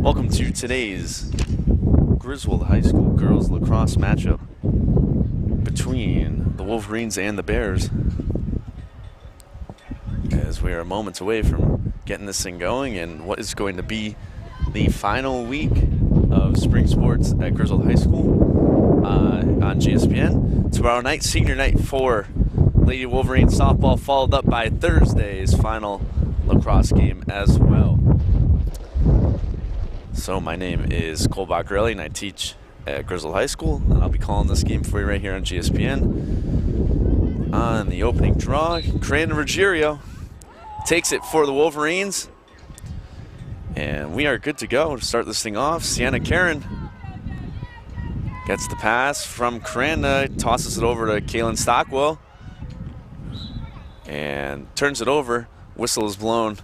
Welcome to today's Griswold High School girls lacrosse matchup between the Wolverines and the Bears, as we are moments away from getting this thing going and what is going to be the final week of spring sports at Griswold High School on GSPN. Tomorrow night, senior night for Lady Wolverine softball, followed up by Thursday's final lacrosse game as well. So my name is Cole Baccarelli, and I teach at Griswold High School, and I'll be calling this game for you right here on GSPN. On the opening draw, Crandon Ruggiero takes it for the Wolverines, and we are good to go to start this thing off. Sienna Karen gets the pass from Crandon, tosses it over to Kaylin Stockwell, and turns it over. Whistle is blown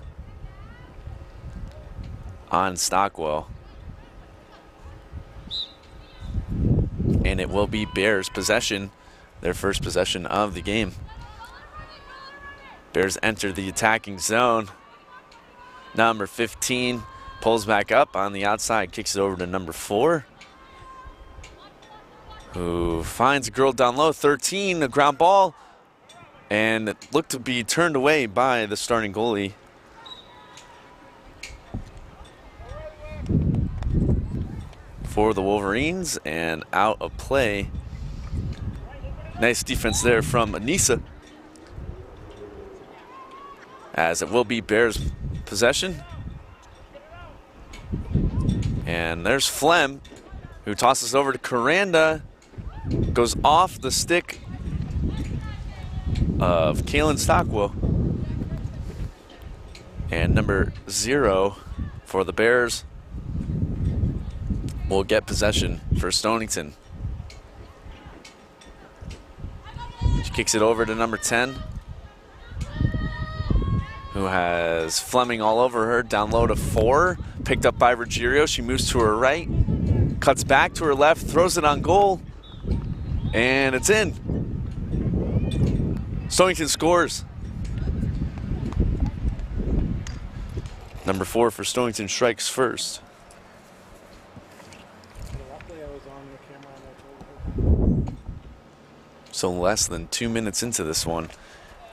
on Stockwell, and it will be Bears possession, their first possession of the game. Bears enter the attacking zone. Number 15 pulls back up on the outside, kicks it over to number 4, who finds a girl down low. 13, a ground ball, and it looked to be turned away by the starting goalie. For the Wolverines, and out of play. Nice defense there from Anissa, as it will be Bears possession. And there's Flem, who tosses over to Coranda, goes off the stick of Kaylin Stockwell. And number 0 for the Bears will get possession for Stonington. She kicks it over to number 10, who has Fleming all over her. Down low to 4, picked up by Ruggiero. She moves to her right, cuts back to her left, throws it on goal, and it's in. Stonington scores. Number 4 for Stonington strikes first. So less than 2 minutes into this one,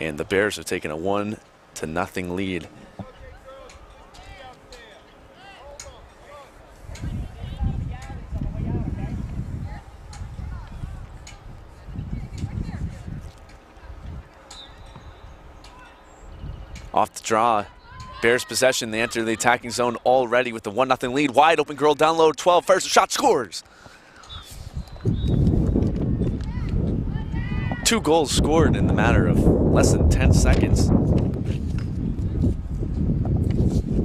and the Bears have taken a 1-0 lead. Off the draw, Bears possession. They enter the attacking zone already with the 1-0 lead. Wide open girl down low, 12, first shot, scores. 2 goals scored in the matter of less than 10 seconds.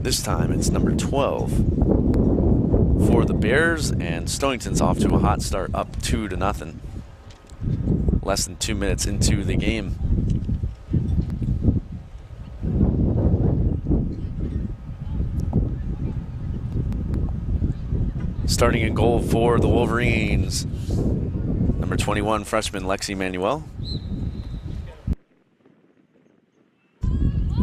This time it's number 12 for the Bears, and Stonington's off to a hot start, up 2-0. Less than 2 minutes into the game. Starting in goal for the Wolverines, number 21, freshman Lexi Manuel.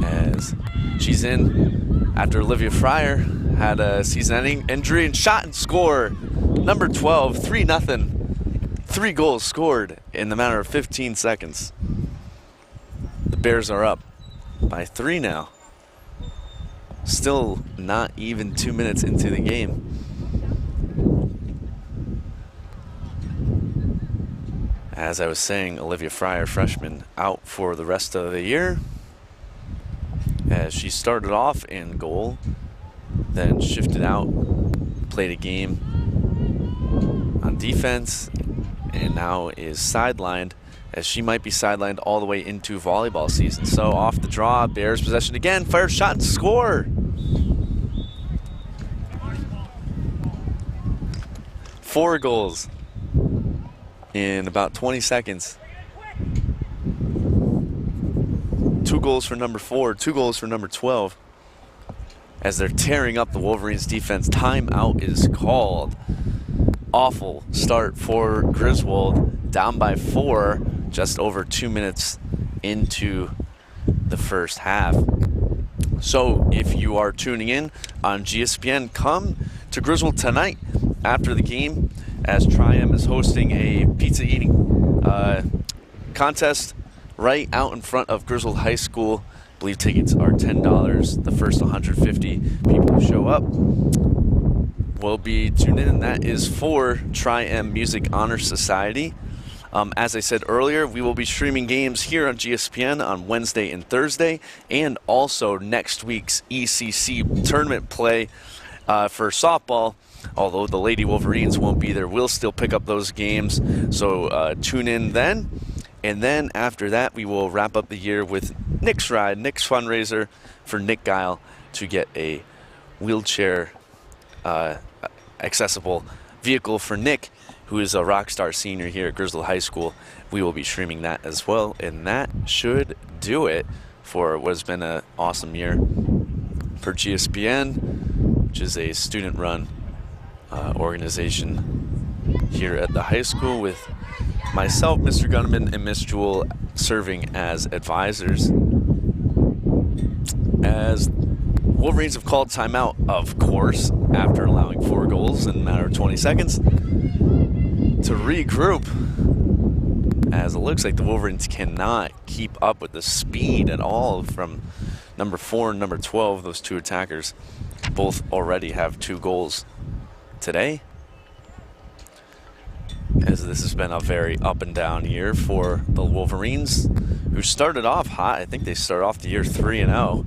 As she's in after Olivia Fryer had a season-ending injury, and shot and score. Number 12, 3-0. 3 goals scored in the matter of 15 seconds. The Bears are up by 3 now. Still not even 2 minutes into the game. As I was saying, Olivia Fryer, freshman, out for the rest of the year, as she started off in goal, then shifted out, played a game on defense, and now is sidelined, as she might be sidelined all the way into volleyball season. So off the draw, Bears possession again, fire shot and score. 4 goals in about 20 seconds. 2 goals for number 4, 2 goals for number 12. As they're tearing up the Wolverines defense, timeout is called. Awful start for Griswold, down by 4, just over 2 minutes into the first half. So if you are tuning in on GSPN, come to Griswold tonight after the game, as Tri-M is hosting a pizza eating contest right out in front of Griswold High School. I believe tickets are $10. The first 150 people who show up will be tuned in, and that is for Tri-M Music Honor Society. As I said earlier, we will be streaming games here on GSPN on Wednesday and Thursday, and also next week's ECC tournament play for softball. Although the Lady Wolverines won't be there, we'll still pick up those games, so tune in then. And then after that, we will wrap up the year with Nick's Ride, Nick's fundraiser for Nick Guile to get a wheelchair accessible vehicle for Nick, who is a rock star senior here at Griswold High School. We will be streaming that as well, and that should do it for what has been an awesome year for GSPN, which is a student-run organization here at the high school, with myself, Mr. Gunnerman, and Miss Jewel serving as advisors. As Wolverines have called timeout, of course, after allowing 4 goals in a matter of 20 seconds to regroup, as it looks like the Wolverines cannot keep up with the speed at all from number 4 and number 12. Those two attackers both already have 2 goals today, as this has been a very up and down year for the Wolverines, who started off hot. I think they started off the year 3-0,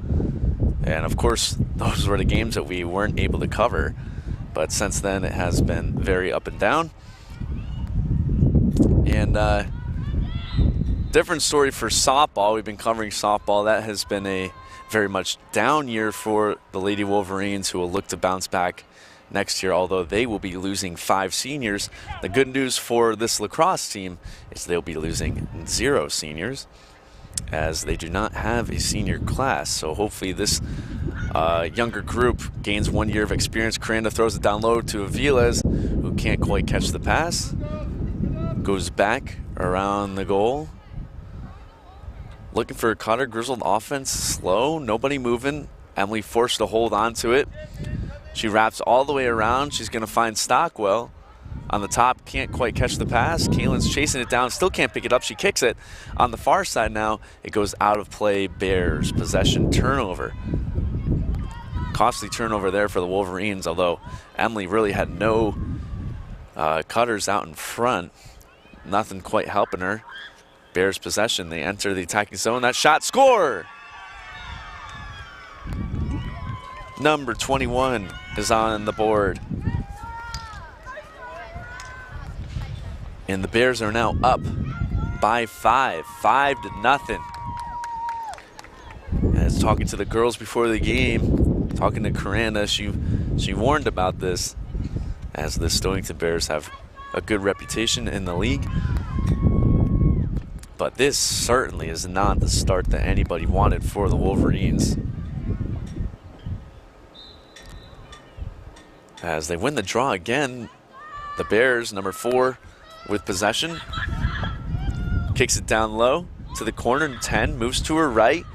and of course those were the games that we weren't able to cover, but since then it has been very up and down. And different story for softball. We've been covering softball. That has been a very much down year for the Lady Wolverines, who will look to bounce back next year, although they will be losing 5 seniors. The good news for this lacrosse team is they'll be losing 0 seniors, as they do not have a senior class. So hopefully this younger group gains 1 year of experience. Coranda throws it down low to Aviles, who can't quite catch the pass. Goes back around the goal, looking for a cutter. Griswold offense slow, nobody moving. Emily forced to hold on to it. She wraps all the way around. She's going to find Stockwell on the top. Can't quite catch the pass. Kaylin's chasing it down. Still can't pick it up. She kicks it on the far side now. It goes out of play. Bears possession turnover. Costly turnover there for the Wolverines, although Emily really had no cutters out in front. Nothing quite helping her. Bears possession. They enter the attacking zone. That shot, score! Number 21 is on the board. And the Bears are now up by 5-0. As talking to the girls before the game, talking to Coranda, she warned about this, as the Stonington Bears have a good reputation in the league. But this certainly is not the start that anybody wanted for the Wolverines, as they win the draw again. The Bears, number 4, with possession. Kicks it down low to the corner. 10 moves to her right.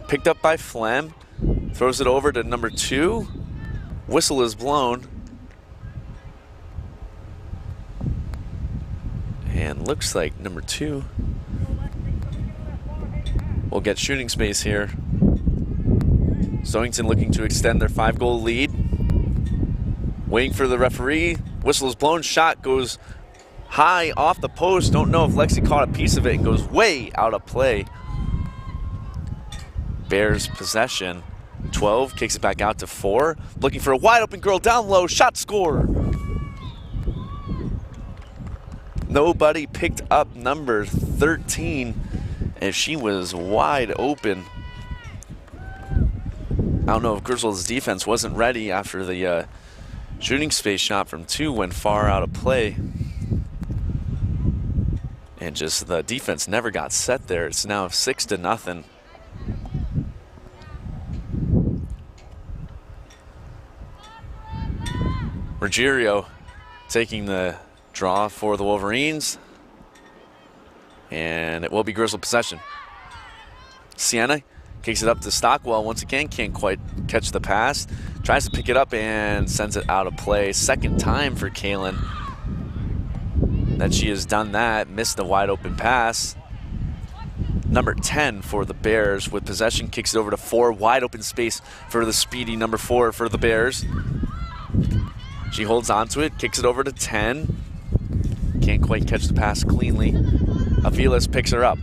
Picked up by Flem. Throws it over to number 2. Whistle is blown. And looks like number 2 will get shooting space here. Stonington looking to extend their 5-goal lead. Waiting for the referee. Whistle is blown. Shot goes high off the post. Don't know if Lexi caught a piece of it, and goes way out of play. Bears possession. 12 kicks it back out to 4. Looking for a wide open girl down low. Shot, score. Nobody picked up number 13, and she was wide open. I don't know if Griswold's defense wasn't ready after the shooting space shot from 2 went far out of play. And just the defense never got set there. It's now 6-0. Ruggiero taking the draw for the Wolverines, and it will be Griswold possession. Sienna Kicks it up to Stockwell. Once again, can't quite catch the pass. Tries to pick it up and sends it out of play. Second time for Kaylin that she has done that. Missed a wide open pass. Number 10 for the Bears with possession. Kicks it over to 4. Wide open space for the speedy number 4 for the Bears. She holds onto it. Kicks it over to 10. Can't quite catch the pass cleanly. Aviles picks her up.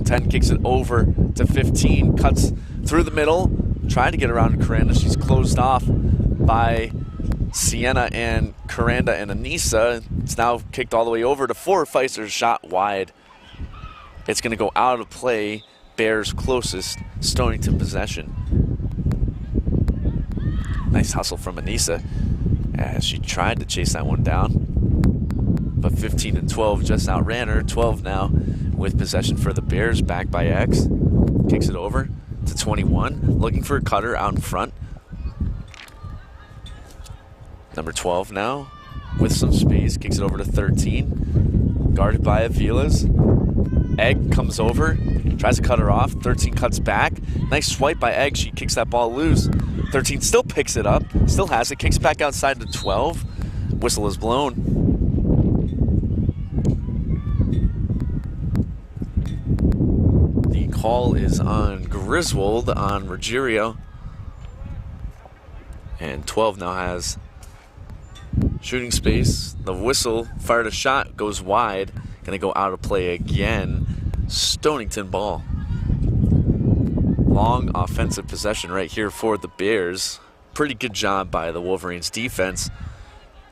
10 kicks it over to 15. Cuts through the middle. Trying to get around Coranda. She's closed off by Sienna and Coranda and Anissa. It's now kicked all the way over to 4. Feister's shot wide. It's going to go out of play. Bears closest Stonington possession. Nice hustle from Anissa as she tried to chase that one down. But 15 and 12 just outran her. 12 now with possession for the Bears, back by X. Kicks it over to 21. Looking for a cutter out in front. Number 12 now with some space. Kicks it over to 13. Guarded by Aviles. Egg comes over. Tries to cut her off. 13 cuts back. Nice swipe by Egg. She kicks that ball loose. 13 still picks it up. Still has it. Kicks back outside to 12. Whistle is blown. The call is on Griswold on Ruggiero. And 12 now has shooting space. The whistle fired a shot. Goes wide. Going to go out of play again. Stonington ball. Long offensive possession right here for the Bears. Pretty good job by the Wolverines defense.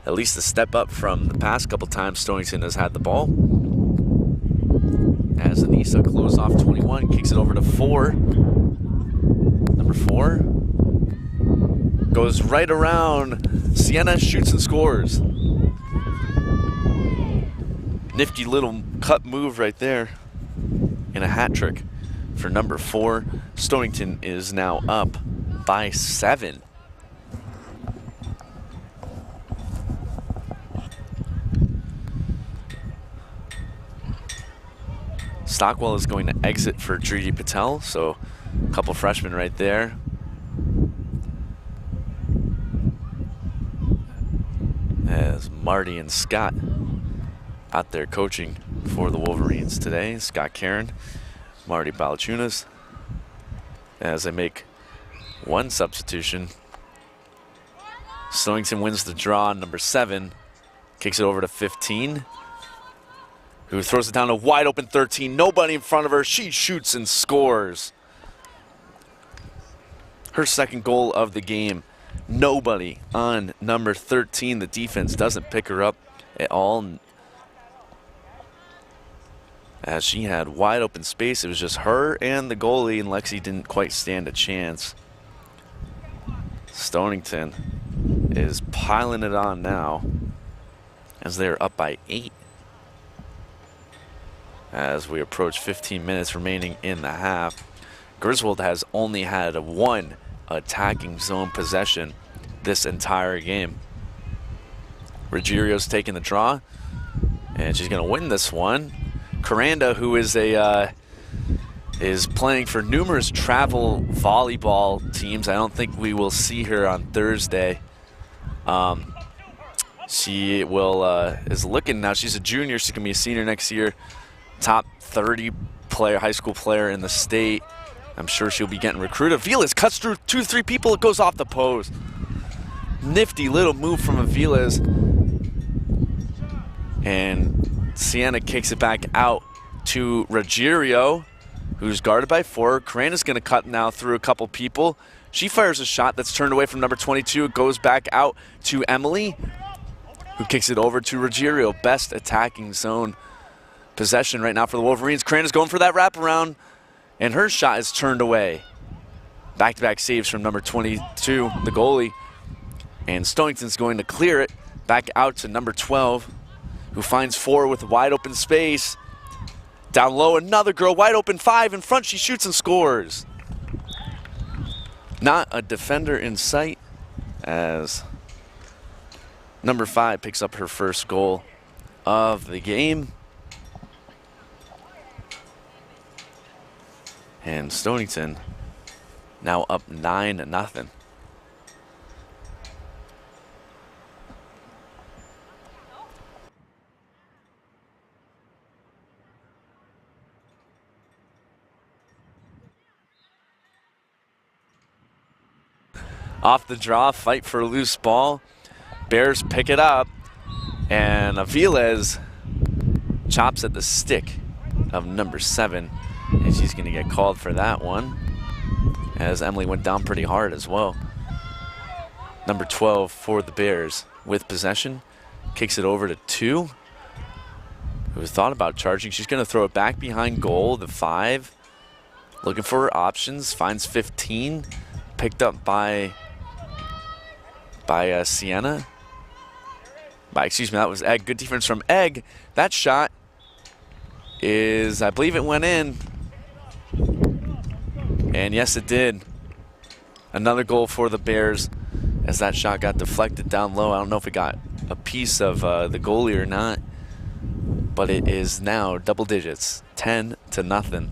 At least a step up from the past couple times Stonington has had the ball. As Anissa closed off 21, kicks it over to 4. Number 4 goes right around. Sienna shoots and scores. Nifty little cut move right there. And a hat trick for number 4. Stonington is now up by 7. Stockwell is going to exit for Dridi Patel, so a couple freshmen right there. As Marty and Scott out there coaching for the Wolverines today. Scott Karen, Marty Balachunas, as they make one substitution. Stonington wins the draw. Number 7 kicks it over to 15, who throws it down to wide open 13. Nobody in front of her. She shoots and scores. Her second goal of the game. Nobody on number 13. The defense doesn't pick her up at all. As she had wide open space, it was just her and the goalie, and Lexi didn't quite stand a chance. Stonington is piling it on now as they're up by 8. As we approach 15 minutes remaining in the half. Griswold has only had 1 attacking zone possession this entire game. Ruggiero's taking the draw, and she's going to win this one. Coranda, who is playing for numerous travel volleyball teams. I don't think we will see her on Thursday. She will is looking now. She's a junior. She's gonna be a senior next year. Top 30 player, high school player in the state. I'm sure she'll be getting recruited. Aviles cuts through 2-3 people. It goes off the post. Nifty little move from Aviles. And Sienna kicks it back out to Ruggiero, who's guarded by 4. Coranda's going to cut now through a couple people. She fires a shot that's turned away from number 22. It goes back out to Emily, who kicks it over to Ruggiero. Best attacking zone possession right now for the Wolverines. Coranda's going for that wraparound, and her shot is turned away. Back-to-back saves from number 22, the goalie. And Stonington's going to clear it back out to number 12, who finds 4 with wide open space. Down low, another girl, wide open 5 in front. She shoots and scores. Not a defender in sight, as number 5 picks up her first goal of the game. And Stonington now up 9-0. Off the draw, fight for a loose ball. Bears pick it up, and Aviles chops at the stick of number 7, and she's going to get called for that one, as Emily went down pretty hard as well. Number 12 for the Bears with possession, kicks it over to 2, who thought about charging. She's going to throw it back behind goal, the 5, looking for her options, finds 15, picked up by Sienna. Excuse me, that was Egg. Good defense from Egg. That shot is, I believe it went in. And yes, it did. Another goal for the Bears as that shot got deflected down low. I don't know if it got a piece of the goalie or not, but it is now double digits, 10-0.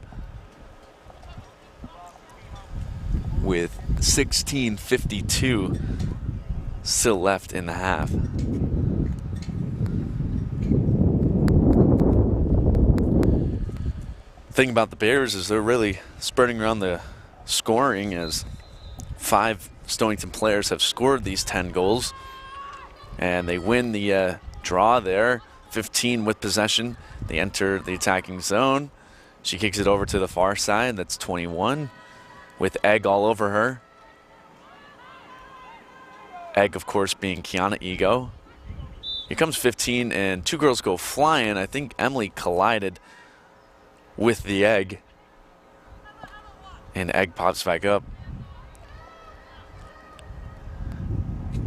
With 16:52 still left in the half. Thing about the Bears is they're really spreading around the scoring, as 5 Stonington players have scored these 10 goals, and they win the draw there. 15 with possession. They enter the attacking zone. She kicks it over to the far side. That's 21 with Egg all over her. Egg, of course, being Kiana Ego. Here comes 15, and 2 girls go flying. I think Emily collided with the Egg, and Egg pops back up.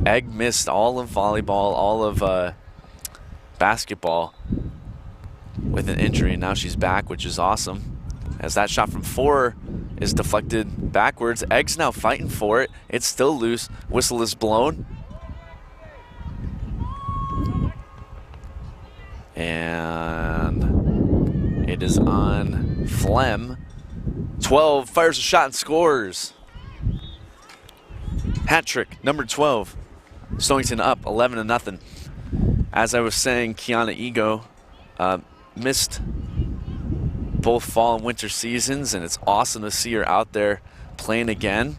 Egg missed all of volleyball, all of basketball with an injury, and now she's back, which is awesome. As that shot from 4 is deflected backwards. Egg's now fighting for it. It's still loose. Whistle is blown. And it is on Flem. 12 fires a shot and scores. Hat trick, number 12. Stonington up 11-0. As I was saying, Kiana Ego missed both fall and winter seasons, and it's awesome to see her out there playing again,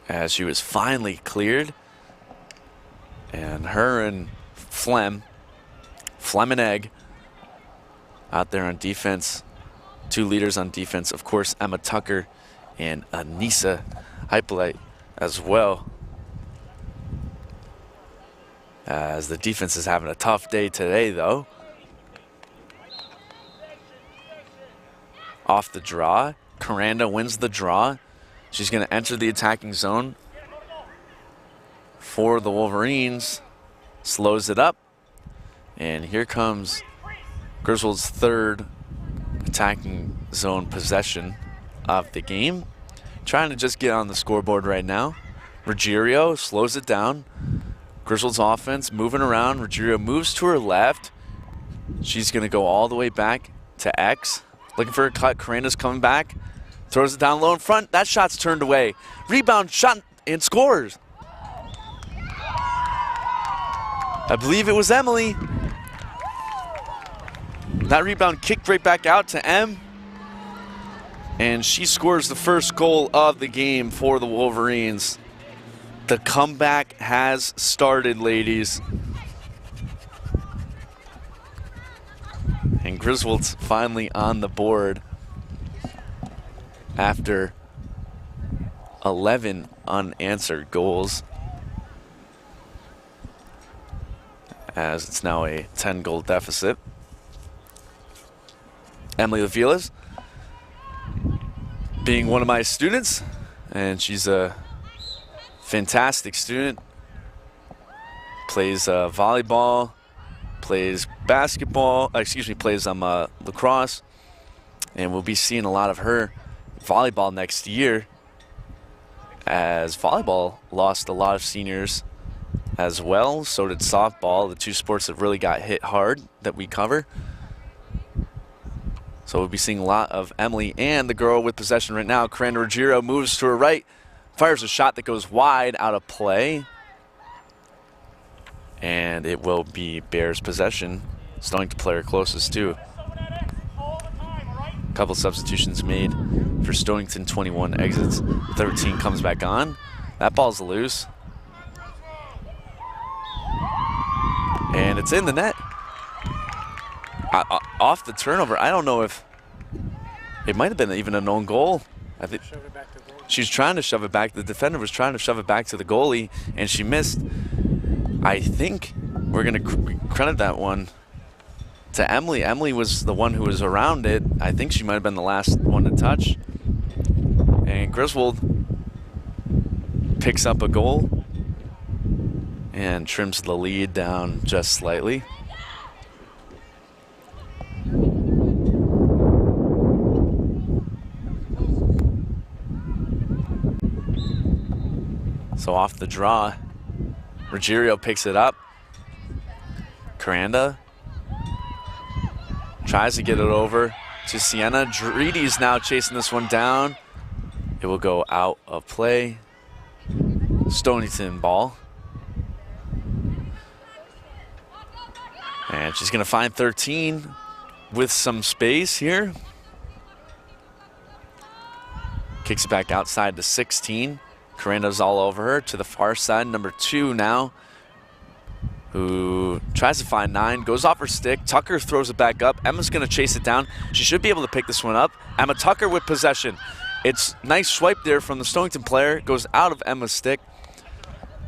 as she was finally cleared. And her and Flem and Egg out there on defense. 2 leaders on defense, of course, Emma Tucker and Anissa Hypolite as well, as the defense is having a tough day today, though. Off the draw, Coranda wins the draw. She's going to enter the attacking zone for the Wolverines. Slows it up, and here comes Griswold's 3rd attacking zone possession of the game. Trying to just get on the scoreboard right now. Ruggiero slows it down. Griswold's offense moving around. Ruggiero moves to her left. She's going to go all the way back to X. Looking for a cut. Coranda's coming back. Throws it down low in front. That shot's turned away. Rebound, shot, and scores. I believe it was Emily. That rebound kicked right back out to M. And she scores the first goal of the game for the Wolverines. The comeback has started, ladies. And Griswold's finally on the board after 11 unanswered goals, as it's now a 10-goal deficit. Emily Aviles, being one of my students, and she's a fantastic student, plays volleyball, plays basketball, plays lacrosse, and we'll be seeing a lot of her volleyball next year, as volleyball lost a lot of seniors as well. So did softball, the 2 sports that really got hit hard that we cover. So we'll be seeing a lot of Emily and the girl with possession right now. Coranda Ruggiero moves to her right, fires a shot that goes wide out of play. And it will be Bears possession. Stonington player closest too. A couple substitutions made for Stonington. 21 exits, 13 comes back on. That ball's loose. And it's in the net. Off the turnover. I don't know if it might have been even an own goal. I think she's trying to shove it back. The defender was trying to shove it back to the goalie, and she missed. I think we're going to credit that one to Emily. Emily was the one who was around it. I think she might have been the last one to touch. And Griswold picks up a goal and trims the lead down just slightly. So off the draw, Ruggiero picks it up. Coranda tries to get it over to Sienna. Dreedy's now chasing this one down. It will go out of play. Stonington ball. And she's going to find 13 with some space here. Kicks it back outside to 16. Coranda's all over her to the far side. Number 2 now, who tries to find 9, goes off her stick. Tucker throws it back up. Emma's going to chase it down. She should be able to pick this one up. Emma Tucker with possession. It's nice swipe there from the Stonington player. Goes out of Emma's stick.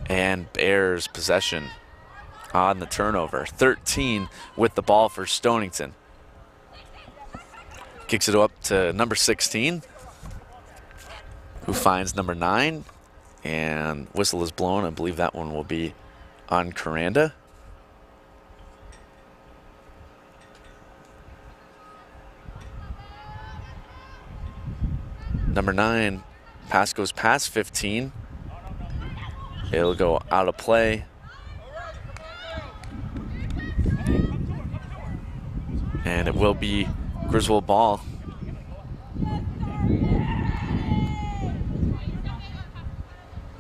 And Bears possession on the turnover. 13 with the ball for Stonington. Kicks it up to number 16, who finds number 9. And whistle is blown. I believe that one will be on Coranda. Number 9, pass goes past 15. It'll go out of play. And it will be Griswold ball.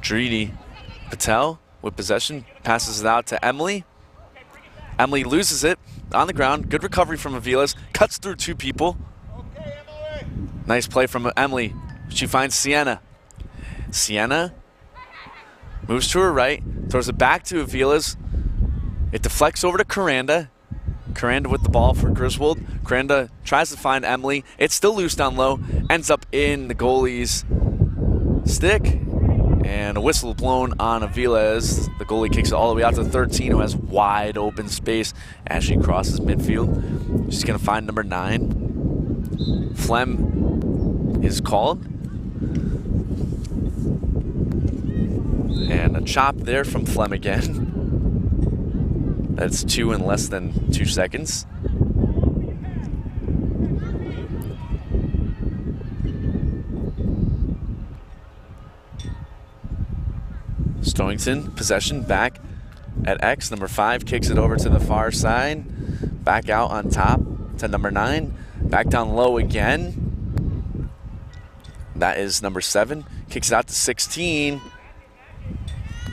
Dreedy Patel with possession, passes it out to Emily. Emily loses it on the ground. Good recovery from Aviles, cuts through 2 people. Nice play from Emily. She finds Sienna. Sienna moves to her right, throws it back to Aviles. It deflects over to Coranda. Coranda with the ball for Griswold. Coranda tries to find Emily. It's still loose down low, ends up in the goalie's stick. And a whistle blown on Aviles. The goalie kicks it all the way out to 13, who has wide open space as she crosses midfield. She's going to find number 9. Flem is called. And a chop there from Flem again. That's 2 in less than 2 seconds. Stonington, possession back at X. Number 5 kicks it over to the far side. Back out on top to number 9. Back down low again. That is number 7. Kicks it out to 16.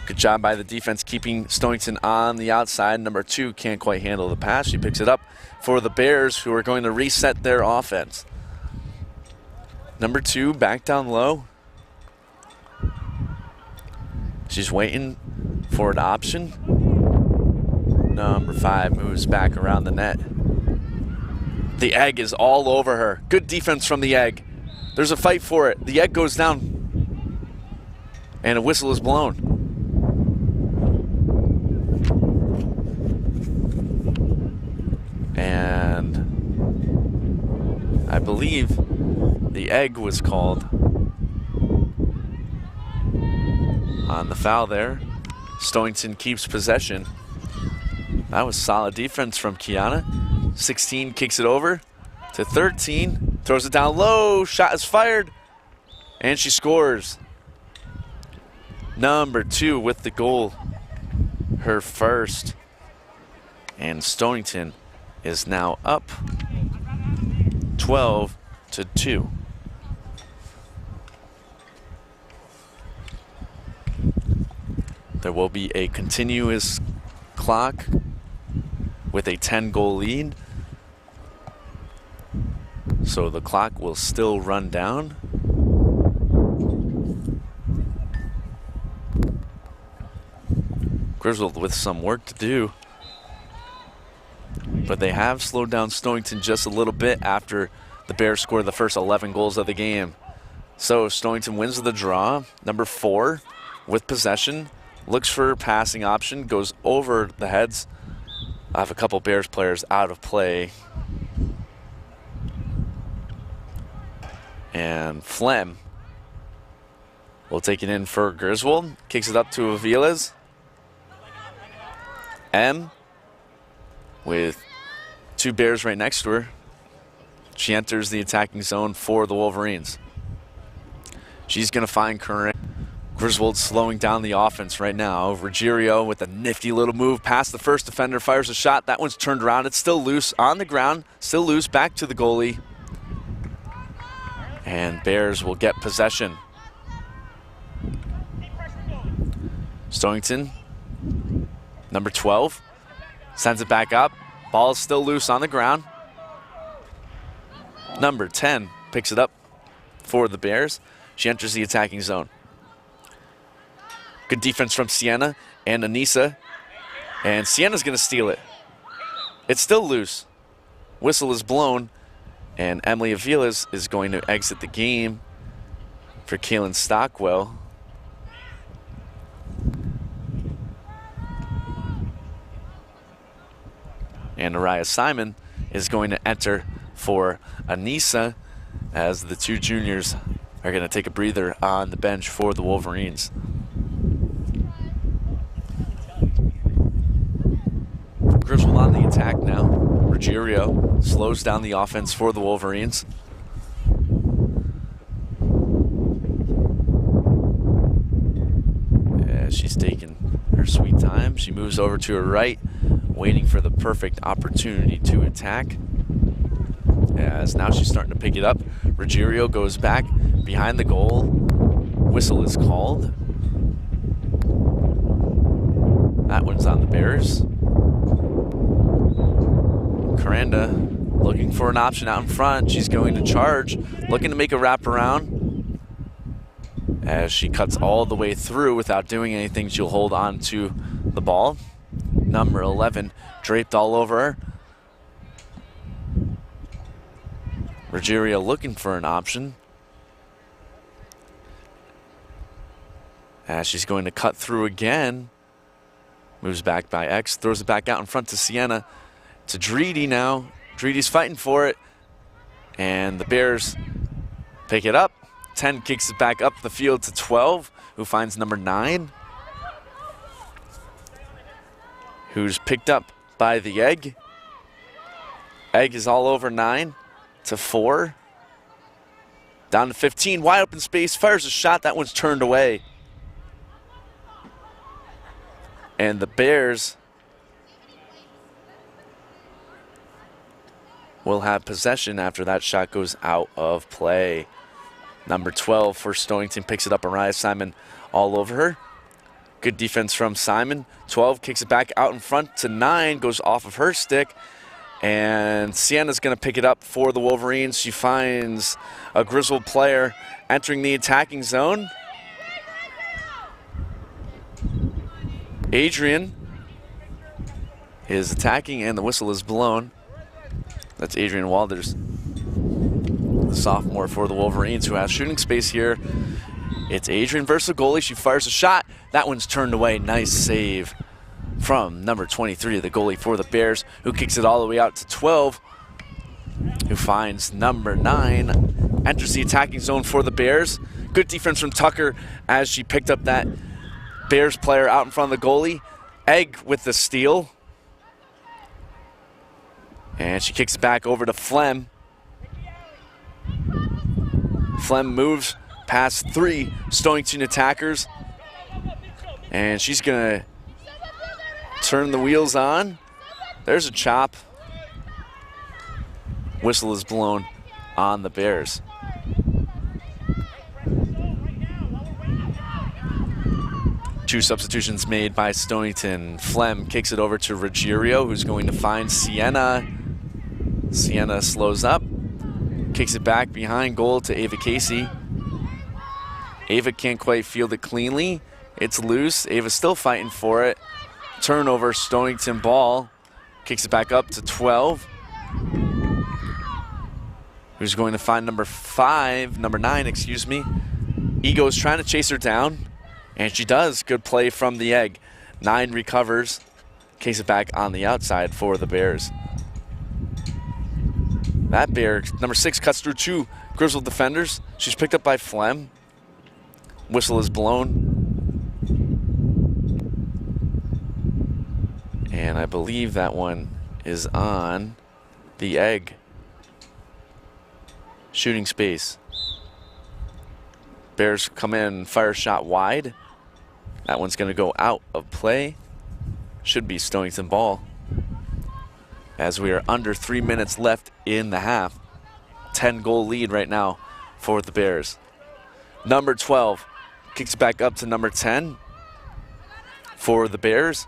Good job by the defense keeping Stonington on the outside. Number 2 can't quite handle the pass. She picks it up for the Bears, who are going to reset their offense. Number 2 back down low. She's waiting for an option. Number 5 moves back around the net. The egg is all over her. Good defense from the egg. There's a fight for it. The egg goes down. And a whistle is blown. And I believe the egg was called on the foul there. Stonington keeps possession. That was solid defense from Kiana. 16 kicks it over to 13. Throws it down low. Shot is fired. And she scores. Number 2 with the goal. Her first. And Stonington is now up 12-2. There will be a continuous clock with a 10-goal lead. So the clock will still run down. Griswold with some work to do. But they have slowed down Stonington just a little bit after the Bears scored the first 11 goals of the game. So Stonington wins the draw. Number 4 with possession. Looks for a passing option. Goes over the heads. I have a couple Bears players out of play. And Flem will take it in for Griswold. Kicks it up to Aviles. M with 2 Bears right next to her. She enters the attacking zone for the Wolverines. She's going to find current. Griswold slowing down the offense right now. Ruggiero with a nifty little move past the first defender, fires a shot. That one's turned around. It's still loose on the ground. Still loose, back to the goalie. And Bears will get possession. Stonington, number 12, sends it back up. Ball is still loose on the ground. Number 10 picks it up for the Bears. She enters the attacking zone. Good defense from Sienna and Anissa. And Sienna's going to steal it. It's still loose. Whistle is blown. And Emily Aviles is going to exit the game for Kaylin Stockwell. And Araya Simon is going to enter for Anissa, as the 2 juniors are going to take a breather on the bench for the Wolverines. Griswold on the attack now. Ruggiero slows down the offense for the Wolverines. Yeah, she's taking her sweet time. She moves over to her right, waiting for the perfect opportunity to attack. As now she's starting to pick it up. Ruggiero goes back behind the goal. Whistle is called. That one's on the Bears. Caranda looking for an option out in front. She's going to charge, looking to make a wraparound. As she cuts all the way through without doing anything, she'll hold on to the ball. Number 11 draped all over her. Ruggiero looking for an option. As she's going to cut through again. Moves back by X, throws it back out in front to Sienna. To Dreedy now. Dreedy's fighting for it. And the Bears pick it up. 10 kicks it back up the field to 12, who finds number 9. Who's picked up by the Egg. Egg is all over 9 to 4. Down to 15, wide open space, fires a shot. That one's turned away. And the Bears will have possession after that shot goes out of play. Number 12 for Stonington picks it up. Araya Simon all over her. Good defense from Simon. 12 kicks it back out in front to 9, goes off of her stick. And Sienna's going to pick it up for the Wolverines. She finds a Griswold player entering the attacking zone. Adrian is attacking, and the whistle is blown. That's Adrian Walders, the sophomore for the Wolverines, who has shooting space here. It's Adrian versus the goalie. She fires a shot. That one's turned away. Nice save from number 23, the goalie for the Bears, who kicks it all the way out to 12, who finds number 9, enters the attacking zone for the Bears. Good defense from Tucker as she picked up that Bears player out in front of the goalie. Egg with the steal. And she kicks it back over to Flem. Flem moves past 3 Stonington attackers. And she's going to turn the wheels on. There's a chop. Whistle is blown on the Bears. Two substitutions made by Stonington. Flem kicks it over to Ruggiero, who's going to find Sienna. Sienna slows up, kicks it back behind goal to Ava Casey. Ava can't quite field it cleanly. It's loose. Ava's still fighting for it. Turnover, Stonington ball. Kicks it back up to 12. Who's going to find number 9, excuse me. Ego's trying to chase her down, and she does. Good play from the Egg. 9 recovers. Kicks it back on the outside for the Bears. That Bear, number 6, cuts through 2 Griswold defenders. She's picked up by Flem. Whistle is blown. And I believe that one is on the Egg. Shooting space. Bears come in, fire shot wide. That one's going to go out of play. Should be Stonington ball. As we are under 3 minutes left in the half. 10-goal lead right now for the Bears. Number 12 kicks back up to number 10 for the Bears.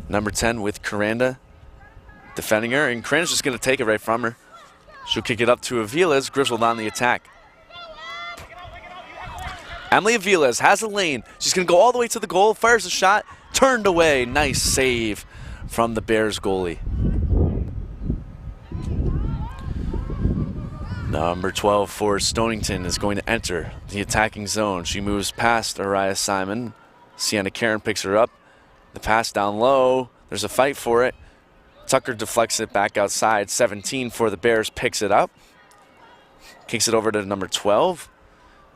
Number 10 with Coranda defending her, and Coranda's just going to take it right from her. She'll kick it up to Aviles. Griswold on the attack. Emily Aviles has a lane. She's going to go all the way to the goal, fires a shot, turned away. Nice save from the Bears goalie. Number 12 for Stonington is going to enter the attacking zone. She moves past Araya Simon. Sienna Karen picks her up. The pass down low. There's a fight for it. Tucker deflects it back outside. 17 for the Bears picks it up. Kicks it over to number 12.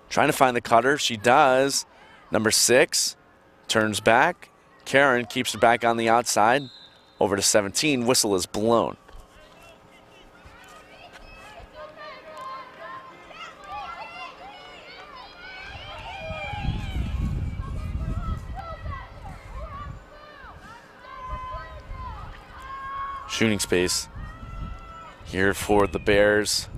Trying to find the cutter. She does. Number 6 turns back. Karen keeps her back on the outside. Over to 17. Whistle is blown. Shooting space here for the Bears.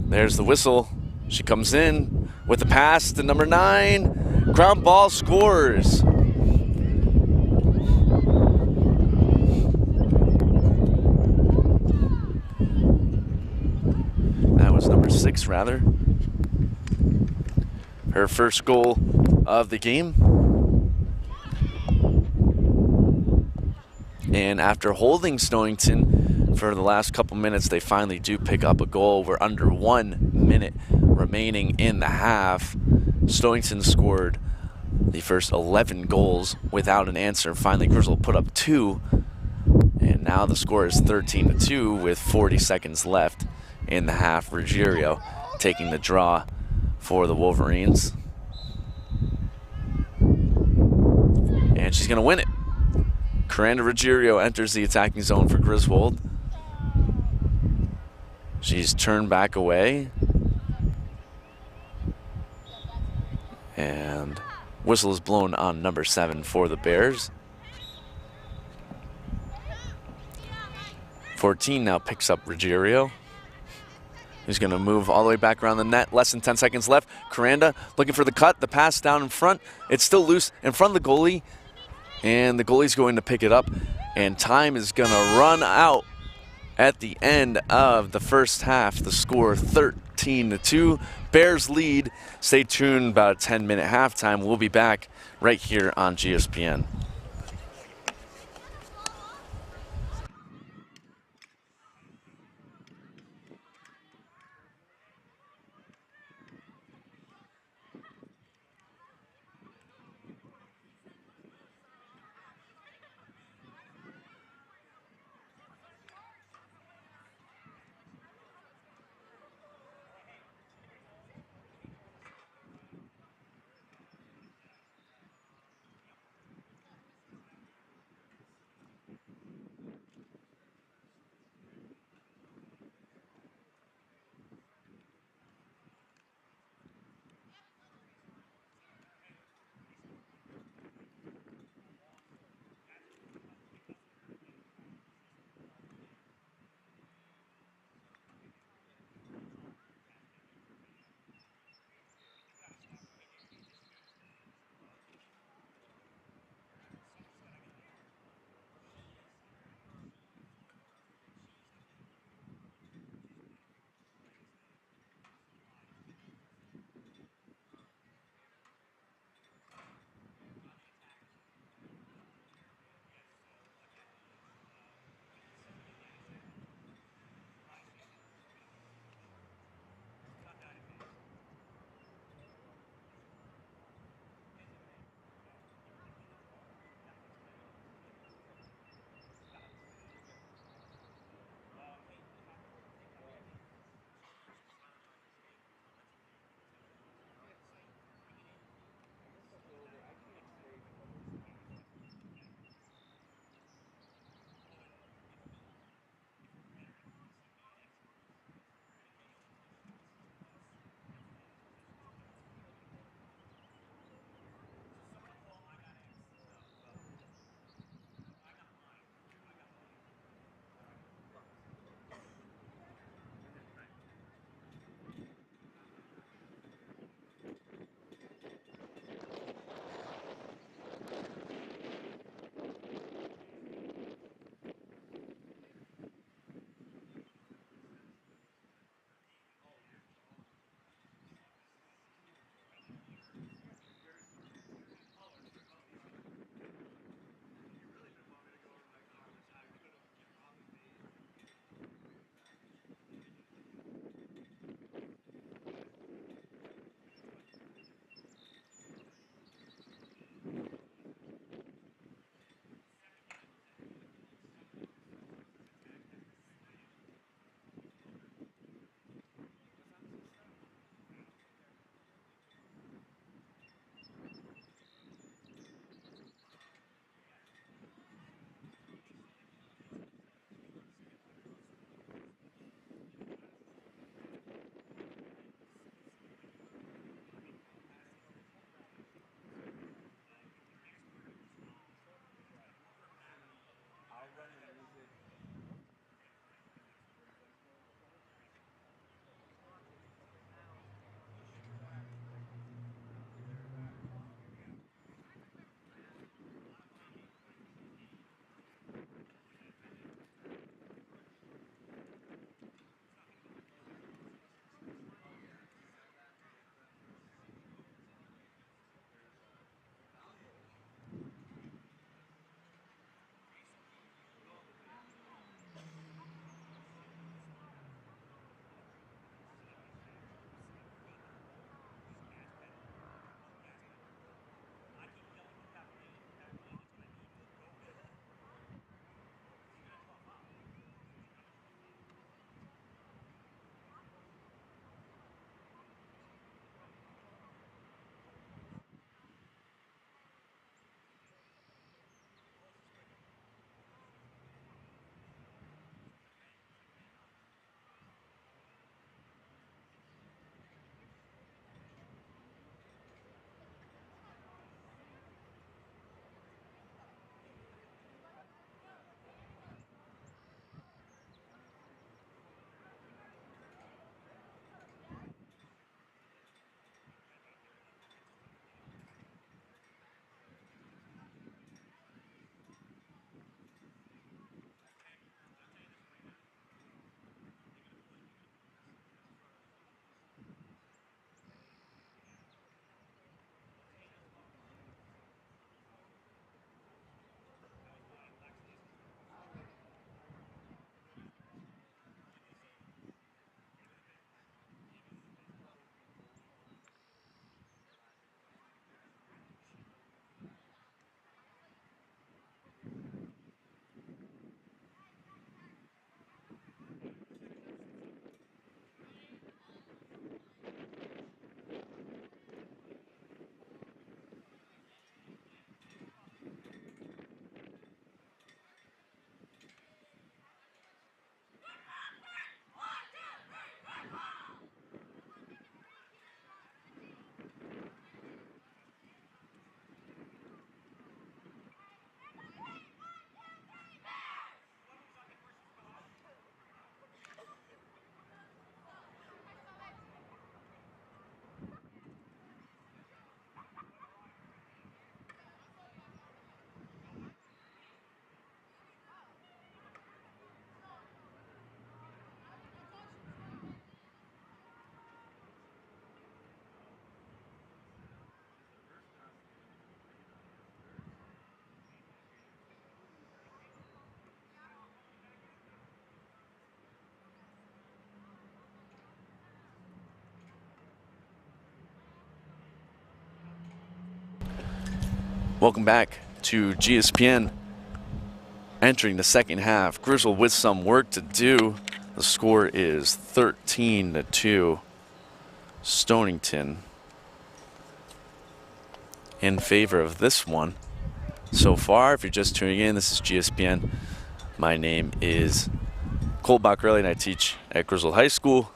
There's the whistle. She comes in with the pass to number 9. Ground ball, scores. That was number 6, rather. Her first goal of the game. And after holding Stonington for the last couple minutes, they finally do pick up a goal. We're under 1 minute remaining in the half. Stonington scored the first 11 goals without an answer. Finally, Griswold put up 2. And now the score is 13-2 with 40 seconds left in the half. Ruggiero taking the draw for the Wolverines. And she's going to win it. Coranda Ruggiero enters the attacking zone for Griswold. She's turned back away. And whistle is blown on number 7 for the Bears. 14 now picks up Ruggiero. He's going to move all the way back around the net. Less than 10 seconds left. Coranda looking for the cut. The pass down in front. It's still loose in front of the goalie. And the goalie's going to pick it up. And time is going to run out at the end of the first half. The score 13-2. Bears lead. Stay tuned, about a 10-minute halftime. We'll be back right here on GSPN. Welcome back to GSPN. Entering the second half, Griswold with some work to do. The score is 13-2. Stonington in favor of this one. So far, if you're just tuning in, this is GSPN. My name is Cole Baccarelli, and I teach at Griswold High School.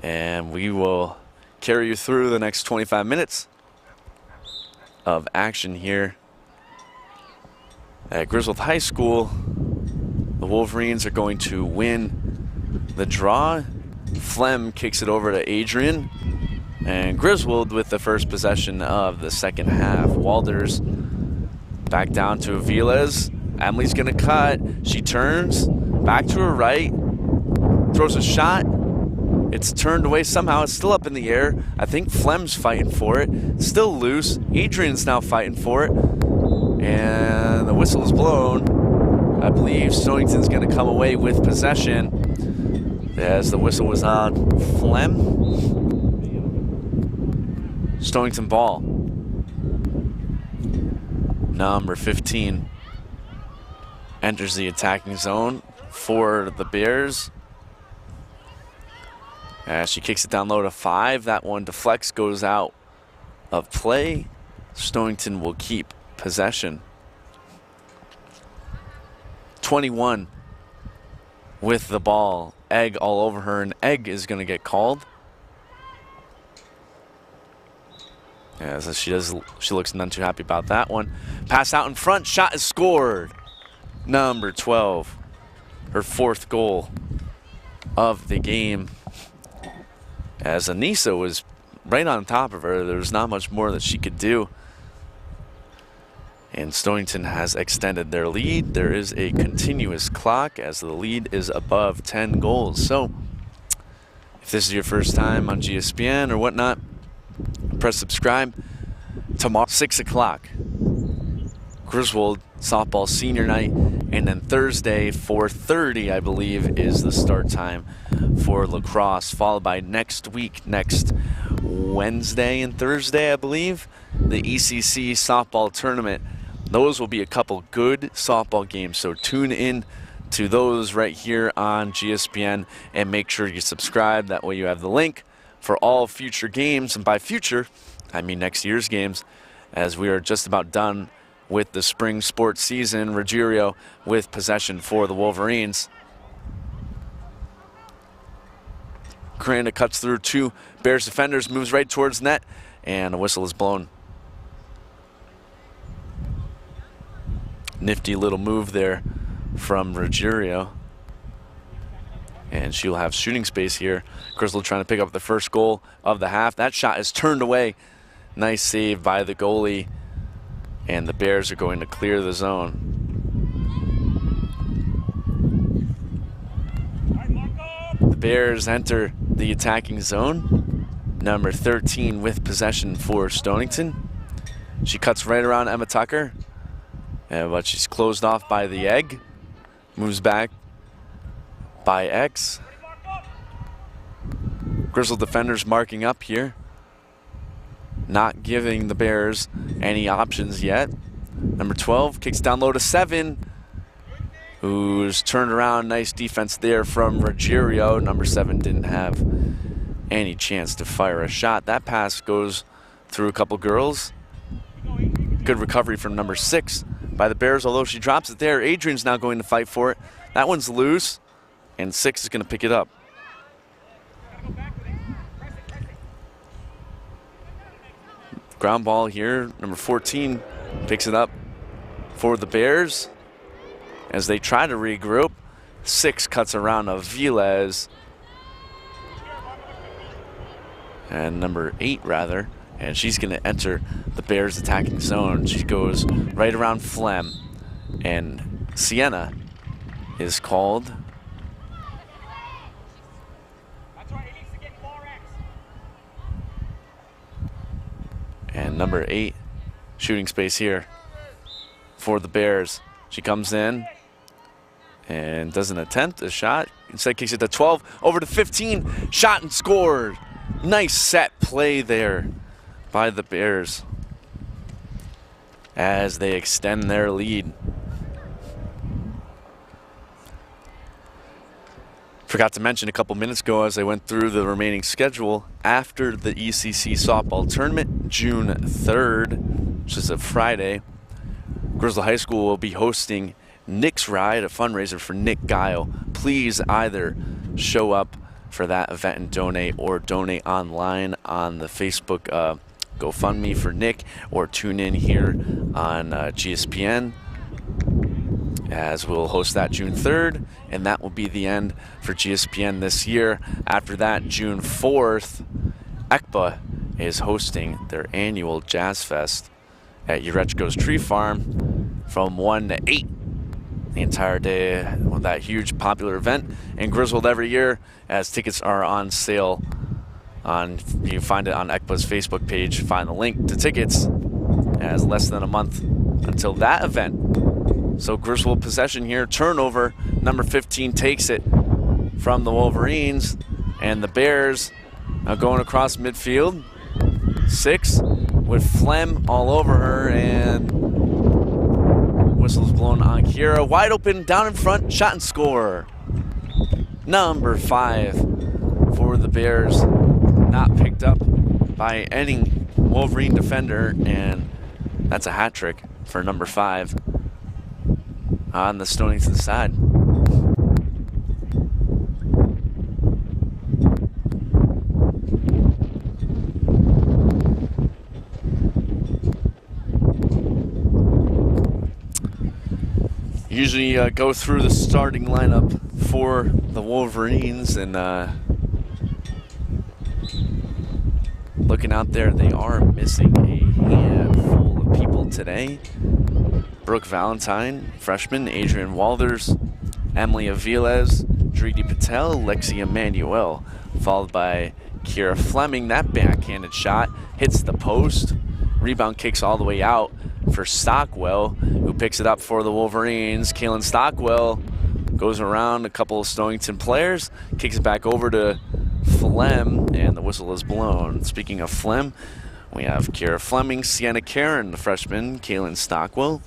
And we will carry you through the next 25 minutes of action here at Griswold High School. The Wolverines are going to win the draw. Flem kicks it over to Adrian, and Griswold with the first possession of the second half. Walders back down to Aviles. Emily's gonna cut. She turns back to her right, throws a shot. It's turned away somehow. It's still up in the air. I think Flem's fighting for it. It's still loose. Adrian's now fighting for it. And the whistle is blown. I believe Stonington's going to come away with possession as the whistle was on Flem. Stonington ball. Number 15 enters the attacking zone for the Bears. She kicks it down low to 5. That one deflects, goes out of play. Stonington will keep possession. 21 with the ball. Egg all over her, and Egg is going to get called. As she looks none too happy about that one. Pass out in front. Shot is scored. Number 12. Her 4th goal of the game. As Anissa was right on top of her, there was not much more that she could do. And Stonington has extended their lead. There is a continuous clock as the lead is above 10 goals. So if this is your first time on GSPN or whatnot, press subscribe. Tomorrow, 6 o'clock, Griswold softball senior night. And then Thursday, 4:30, I believe, is the start time for Lacrosse, followed by next Wednesday and Thursday, I believe, the ECC softball tournament. Those will be a couple good softball games, so tune in to those right here on GSPN and make sure you subscribe. That way you have the link for all future games, and by future, I mean next year's games, as we are just about done with the spring sports season. Ruggiero with possession for the Wolverines. Cranda cuts through 2 Bears defenders, moves right towards net, and a whistle is blown. Nifty little move there from Ruggiero. And she'll have shooting space here. Griswold trying to pick up the first goal of the half. That shot is turned away. Nice save by the goalie. And the Bears are going to clear the zone. The Bears enter the attacking zone. Number 13 with possession for Stonington. She cuts right around Emma Tucker, but she's closed off by the Egg. Moves back by X. Griswold defenders marking up here, not giving the Bears any options yet. Number 12 kicks down low to 7, who's turned around. Nice defense there from Ruggiero. Number 7 didn't have any chance to fire a shot. That pass goes through a couple girls. Good recovery from number 6 by the Bears, although she drops it there. Adrian's now going to fight for it. That one's loose, and 6 is going to pick it up. Ground ball here. Number 14 picks it up for the Bears as they try to regroup. 6 cuts around Aviles. And number 8, rather. And she's going to enter the Bears attacking zone. She goes right around Flem. And Sienna is called. And number 8, shooting space here for the Bears. She comes in and doesn't attempt a shot. Instead kicks it to 12, over to 15, shot and scored. Nice set play there by the Bears. as they extend their lead. Forgot to mention a couple minutes ago as I went through the remaining schedule, after the ECC softball tournament, June 3rd, which is a Friday, Griswold High School will be hosting Nick's Ride, a fundraiser for Nick Guile. Please either show up for that event and donate, or donate online on the Facebook GoFundMe for Nick, or tune in here on GSPN, as we'll host that June 3rd, and that will be the end for GSPN this year. After that, June 4th, ECPA is hosting their annual Jazz Fest at Urechko's Tree Farm from 1 to 8. The entire day with that huge popular event in Griswold every year, as tickets are on sale. You can find it on ECPA's Facebook page. Find the link to tickets, as less than a month until that event. So Griswold possession here, turnover, number 15 takes it from the Wolverines, and the Bears are going across midfield. 6 with Flem all over her, and whistle's blown on Kira. Wide open, down in front, shot and score. Number 5 for the Bears, not picked up by any Wolverine defender, and that's a hat trick for number 5 on the Stonington side. Usually go through the starting lineup for the Wolverines, and looking out there, they are missing a handful of people today. Brooke Valentine, freshman, Adrian Walders, Emily Aviles, Dridi Patel, Lexi Emanuel, followed by Kira Fleming. That backhanded shot hits the post. Rebound kicks all the way out for Stockwell, who picks it up for the Wolverines. Kaylin Stockwell goes around a couple of Stonington players, kicks it back over to Flem, and the whistle is blown. Speaking of Flem, we have Kira Fleming, Sienna Karen, the freshman, Kaylin Stockwell,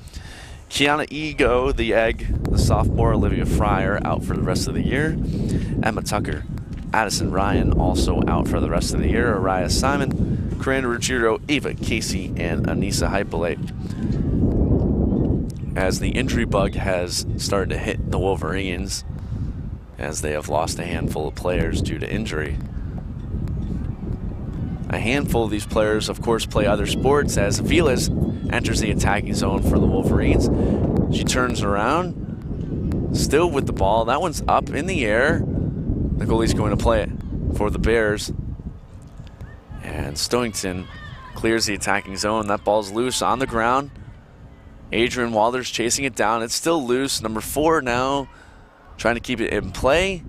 Kiana Ego, the egg, the sophomore, Olivia Fryer, out for the rest of the year. Emma Tucker, Addison Ryan, also out for the rest of the year. Araya Simon, Corinne Ruggiero, Ava Casey, and Anissa Hypolite. As the injury bug has started to hit the Wolverines, as they have lost a handful of players due to injury. A handful of these players, of course, play other sports, as Aviles enters the attacking zone for the Wolverines. She turns around, still with the ball. That one's up in the air. The goalie's going to play it for the Bears. And Stonington clears the attacking zone. That ball's loose on the ground. Adrian Walders chasing it down. It's still loose. Number 4 now trying to keep it in play,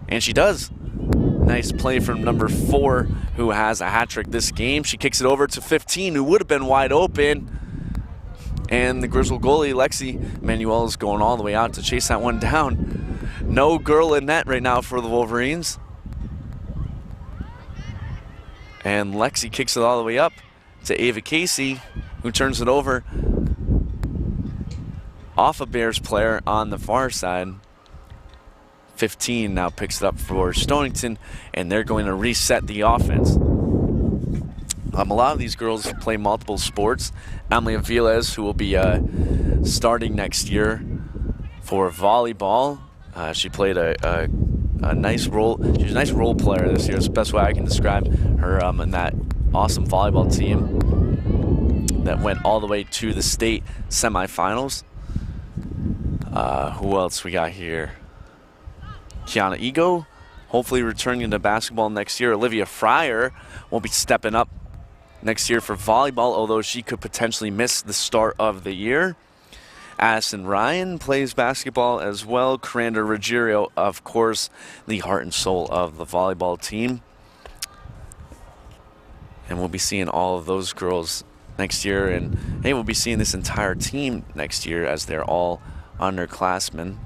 and she does. Nice play from number 4, who has a hat trick this game. She kicks it over to 15, who would have been wide open, and the Griswold goalie, Lexi Manuel, is going all the way out to chase that one down. No girl in net right now for the Wolverines, and Lexi kicks it all the way up to Ava Casey, who turns it over off a Bears player on the far side. 15 now picks it up for Stonington, and they're going to reset the offense. A lot of these girls play multiple sports. Emily Aviles, who will be starting next year for volleyball. She played a nice role. She's a nice role player this year. It's the best way I can describe her in that awesome volleyball team that went all the way to the state semifinals. Who else we got here? Kiana Ego, hopefully returning into basketball next year. Olivia Fryer will be stepping up next year for volleyball, although she could potentially miss the start of the year. Addison Ryan plays basketball as well. Coranda Ruggiero, of course, the heart and soul of the volleyball team. And we'll be seeing all of those girls next year, and hey, we'll be seeing this entire team next year as they're all underclassmen.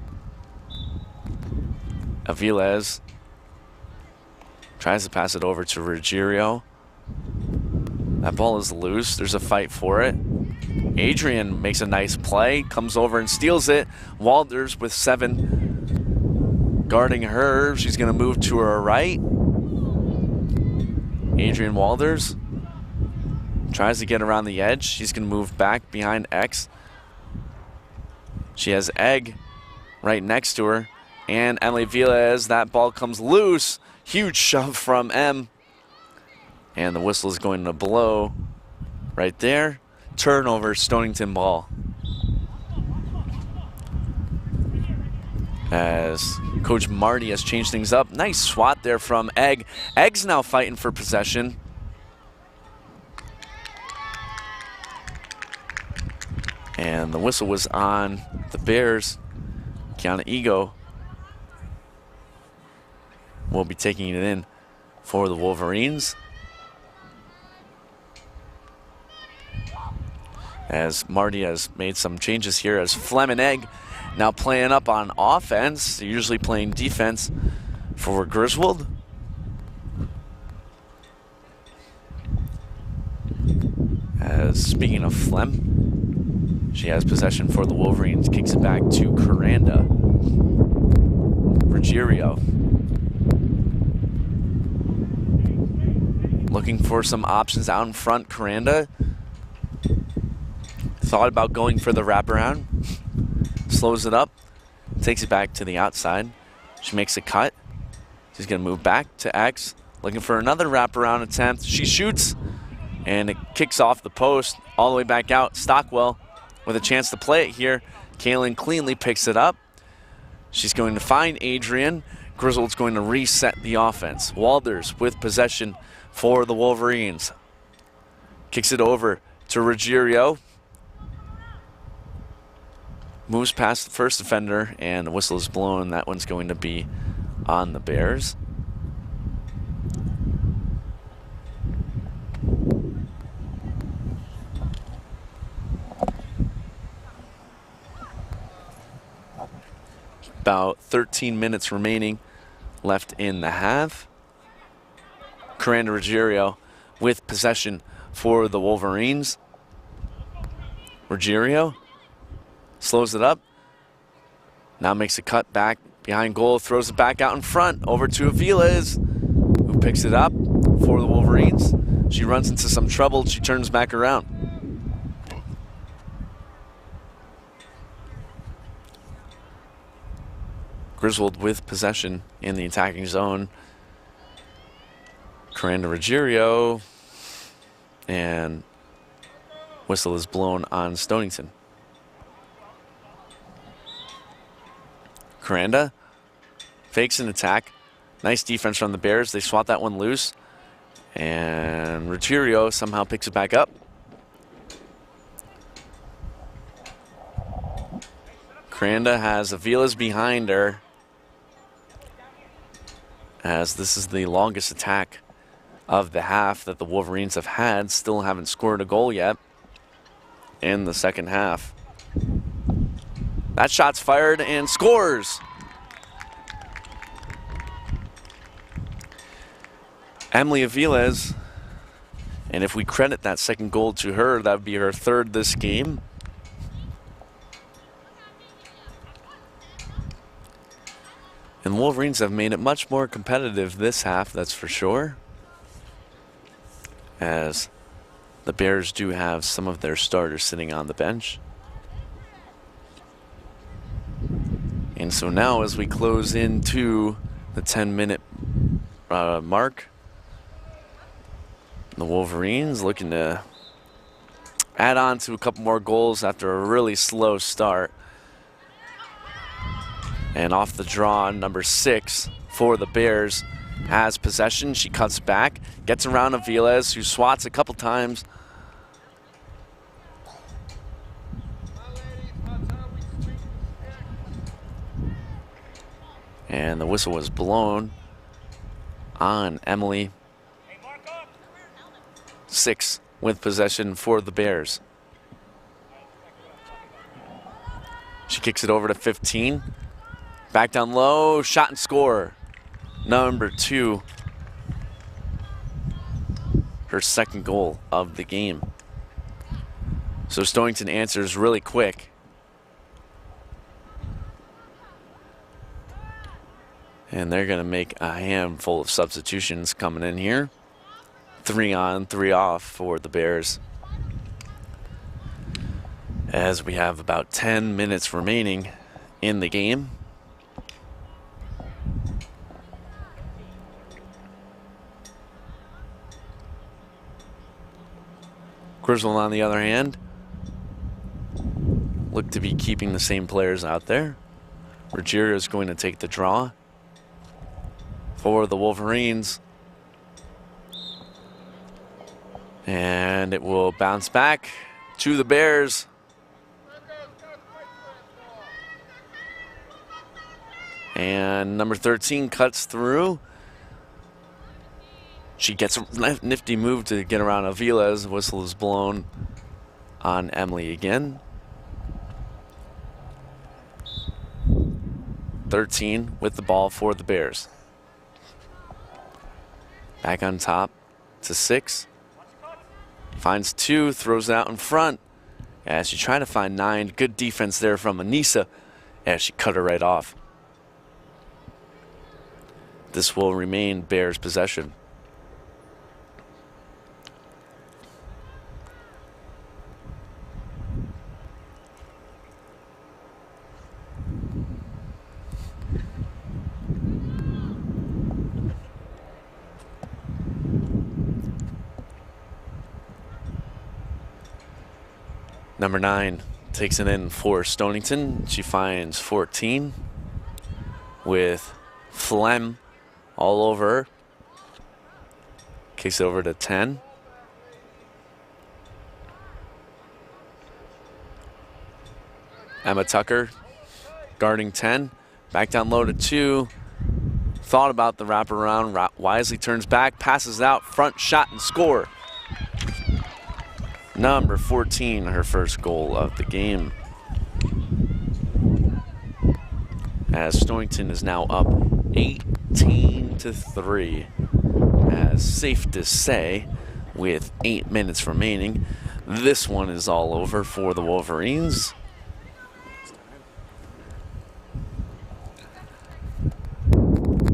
Aviles tries to pass it over to Ruggiero. That ball is loose. There's a fight for it. Adrian makes a nice play, comes over and steals it. Walters with 7 guarding her. She's going to move to her right. Adrian Walters tries to get around the edge. She's going to move back behind X. She has Egg right next to her. And Emily Villas, that ball comes loose. Huge shove from M. And the whistle is going to blow right there. Turnover, Stonington ball. As Coach Marty has changed things up. Nice swat there from Egg. Egg's now fighting for possession. And the whistle was on the Bears. Kiana Ego will be taking it in for the Wolverines. As Marty has made some changes here as Flem and Egg now playing up on offense. They're usually playing defense for Griswold. As speaking of Flem, she has possession for the Wolverines, kicks it back to Coranda. Ruggiero looking for some options out in front. Coranda thought about going for the wraparound, slows it up, takes it back to the outside. She makes a cut. She's going to move back to X, looking for another wraparound attempt. She shoots, and it kicks off the post all the way back out. Stockwell with a chance to play it here. Kaylin cleanly picks it up. She's going to find Adrian. Griswold's going to reset the offense. Walters with possession for the Wolverines. Kicks it over to Ruggiero. Moves past the first defender, and the whistle is blown. That one's going to be on the Bears. About 13 minutes remaining left in the half. Coranda Ruggiero with possession for the Wolverines. Ruggiero slows it up. Now makes a cut back behind goal, throws it back out in front over to Aviles, who picks it up for the Wolverines. She runs into some trouble. She turns back around. Griswold with possession in the attacking zone. Coranda Ruggiero, and whistle is blown on Stonington. Coranda fakes an attack. Nice defense from the Bears. They swat that one loose. And Ruggiero somehow picks it back up. Coranda has Aviles behind her, as this is the longest attack of the half that the Wolverines have had. Still haven't scored a goal yet in the second half. That shot's fired and scores. Emily Aviles, and if we credit that second goal to her, that would be her third this game. And the Wolverines have made it much more competitive this half, that's for sure, as the Bears do have some of their starters sitting on the bench. And so now as we close into the 10-minute mark, the Wolverines looking to add on to a couple more goals after a really slow start. And off the draw, number 6 for the Bears has possession. She cuts back, gets around Aviles, who swats a couple times. And the whistle was blown on Emily. 6 with possession for the Bears. She kicks it over to 15. Back down low, shot and score. Number 2. Her second goal of the game. So Stonington answers really quick. And they're going to make a handful of substitutions coming in here. 3 on, 3 off for the Bears. As we have about 10 minutes remaining in the game. Griswold, on the other hand, look to be keeping the same players out there. Ruggiero is going to take the draw for the Wolverines. And it will bounce back to the Bears. And number 13 cuts through. She gets a nifty move to get around Avila's. Whistle is blown on Emily again. 13 with the ball for the Bears. Back on top to 6. Finds 2, throws it out in front. As she tried to find 9. Good defense there from Anissa as she cut her right off. This will remain Bears possession. Number 9 takes it in for Stonington. She finds 14 with phlegm all over her. Kicks it over to 10. Emma Tucker guarding 10. Back down low to 2. Thought about the wraparound. Wisely turns back, passes out, front shot and score. Number 14, her first goal of the game. As Stonington is now up 18-3. As safe to say, with 8 minutes remaining, this one is all over for the Wolverines.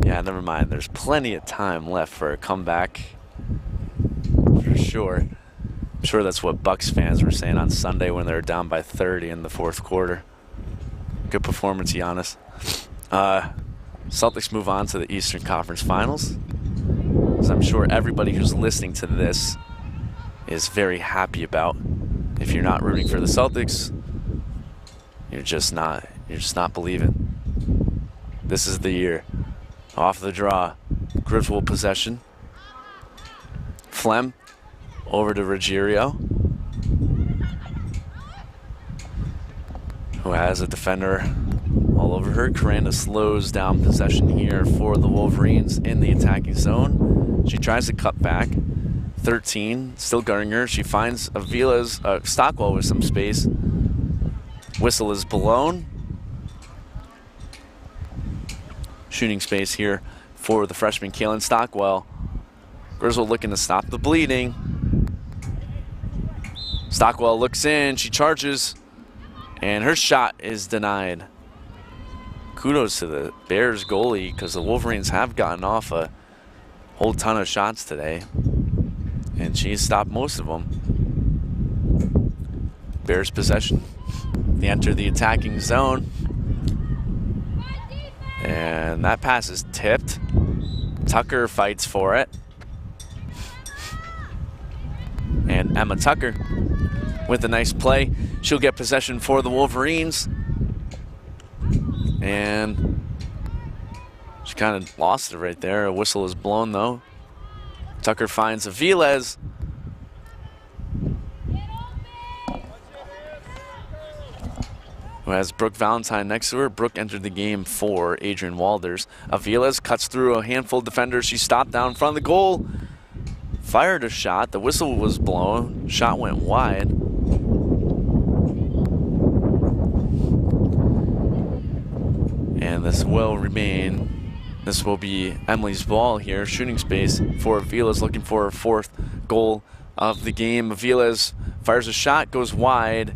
Yeah, never mind. There's plenty of time left for a comeback, for sure. I'm sure that's what Bucks fans were saying on Sunday when they were down by 30 in the 4th quarter. Good performance, Giannis. Celtics move on to the Eastern Conference Finals. As I'm sure everybody who's listening to this is very happy about. If you're not rooting for the Celtics, you're just not believing. This is the year. Off the draw. Griswold possession. Flem over to Ruggiero, who has a defender all over her. Karanda slows down possession here for the Wolverines in the attacking zone. She tries to cut back. 13, still guarding her. She finds Avila's Stockwell with some space. Whistle is blown. Shooting space here for the freshman Kaylin Stockwell. Griswold looking to stop the bleeding. Stockwell looks in, she charges, and her shot is denied. Kudos to the Bears goalie, because the Wolverines have gotten off a whole ton of shots today, and she's stopped most of them. Bears possession. They enter the attacking zone, and that pass is tipped. Tucker fights for it. And Emma Tucker with a nice play. She'll get possession for the Wolverines. And she kind of lost it right there. A whistle is blown though. Tucker finds Aviles. Who has Brooke Valentine next to her. Brooke entered the game for Adrian Walders. Aviles cuts through a handful of defenders. She stopped down in front of the goal. Fired a shot. The whistle was blown. Shot went wide. And this will remain. This will be Emily's ball here. Shooting space for Aviles, looking for her 4th goal of the game. Aviles fires a shot, goes wide.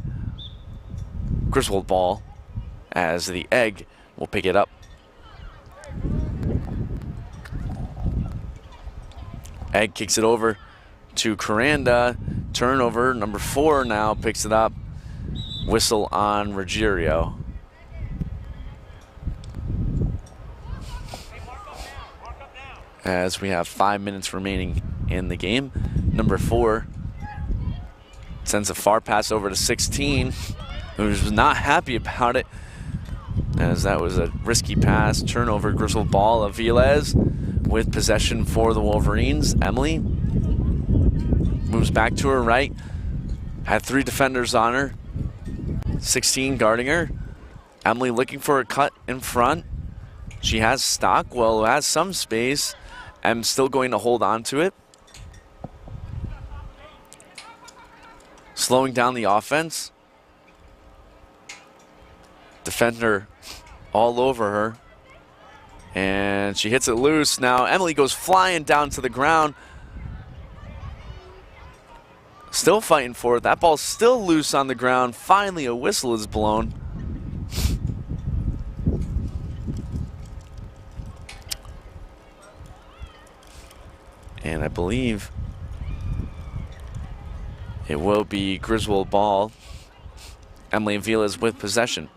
Griswold ball as the Egg will pick it up. Egg kicks it over to Coranda. Turnover, number 4 now picks it up. Whistle on Ruggiero. As we have 5 minutes remaining in the game. Number 4 sends a far pass over to 16, who was not happy about it, as that was a risky pass. Turnover, Griswold ball. Aviles with possession for the Wolverines. Emily moves back to her right. Had 3 defenders on her. 16 guarding her. Emily looking for a cut in front. She has Stockwell, who has some space. I'm still going to hold on to it. Slowing down the offense. Defender all over her. And she hits it loose. Now Emily goes flying down to the ground. Still fighting for it. That ball's still loose on the ground. Finally, a whistle is blown. And I believe it will be Griswold ball. Emily Aviles with possession.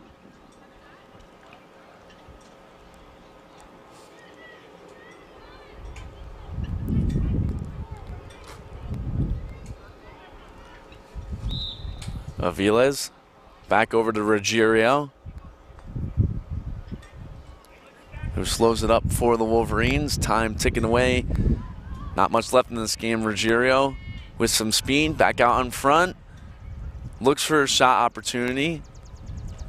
Aviles back over to Ruggiero, who slows it up for the Wolverines. Time ticking away. Not much left in this game. Ruggiero with some speed, back out in front. Looks for a shot opportunity.